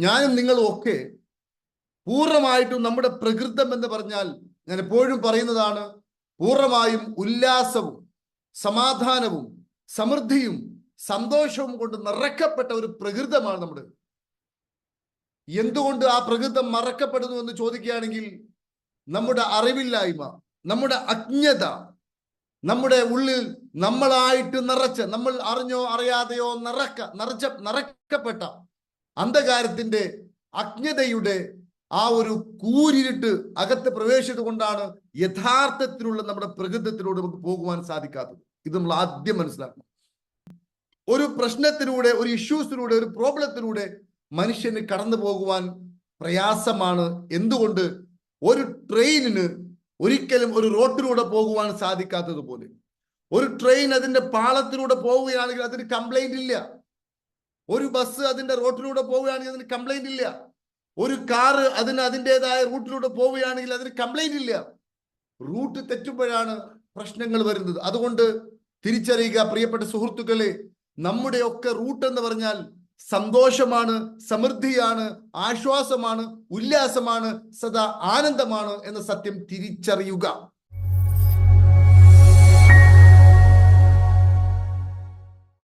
ഞാനും നിങ്ങളും ഒക്കെ പൂർണ്ണമായിട്ടും നമ്മുടെ പ്രകൃതം എന്ന് പറഞ്ഞാൽ, ഞാൻ എപ്പോഴും പറയുന്നതാണ്, പൂർണ്ണമായും ഉല്ലാസവും സമാധാനവും സമൃദ്ധിയും സന്തോഷവും കൊണ്ട് നിറക്കപ്പെട്ട ഒരു പ്രകൃതമാണ് നമ്മുടെ. എന്തുകൊണ്ട് ആ പ്രകൃതം മറക്കപ്പെടുന്നു എന്ന് ചോദിക്കുകയാണെങ്കിൽ, നമ്മുടെ അറിവില്ലായ്മ, നമ്മുടെ അജ്ഞത, നമ്മുടെ ഉള്ളിൽ നമ്മളായിട്ട് നിറച്ച്, നമ്മൾ അറിഞ്ഞോ അറിയാതെയോ നിറക്കപ്പെട്ട അന്ധകാരത്തിന്റെ അജ്ഞതയുടെ ആ ഒരു കൂരിരുട്ട് അകത്ത് പ്രവേശിച്ചത് കൊണ്ടാണ് യഥാർത്ഥത്തിലുള്ള നമ്മുടെ പ്രകൃതത്തിലൂടെ നമുക്ക് പോകുവാൻ സാധിക്കാത്തത്. ഇത് നമ്മൾ ആദ്യം മനസ്സിലാക്കണം. ഒരു പ്രശ്നത്തിലൂടെ, ഒരു ഇഷ്യൂസിലൂടെ, ഒരു പ്രോബ്ലത്തിലൂടെ മനുഷ്യന് കടന്നു പോകുവാൻ പ്രയാസമാണ്. എന്തുകൊണ്ട്? ഒരു ട്രെയിനിന് ഒരിക്കലും ഒരു റോട്ടിലൂടെ പോകുവാൻ സാധിക്കാത്തതുപോലെ, ഒരു ട്രെയിൻ അതിന്റെ പാളത്തിലൂടെ പോവുകയാണെങ്കിൽ അതിന് കംപ്ലൈന്റ് ഇല്ല. ഒരു ബസ് അതിന്റെ റോട്ടിലൂടെ പോവുകയാണെങ്കിൽ അതിന് കംപ്ലൈന്റ് ഇല്ല. ഒരു കാറ് അതിൻ്റെതായ റൂട്ടിലൂടെ പോവുകയാണെങ്കിൽ അതിന് കംപ്ലൈന്റ് ഇല്ല. റൂട്ട് തെറ്റുമ്പോഴാണ് പ്രശ്നങ്ങൾ വരുന്നത്. അതുകൊണ്ട് തിരിച്ചറിയുക പ്രിയപ്പെട്ട സുഹൃത്തുക്കളെ, നമ്മുടെയൊക്കെ റൂട്ട് എന്ന് പറഞ്ഞാൽ സന്തോഷമാണ്, സമൃദ്ധിയാണ്, ആശ്വാസമാണ്, ഉല്ലാസമാണ്, സദാ ആനന്ദമാണ് എന്ന സത്യം തിരിച്ചറിയുക.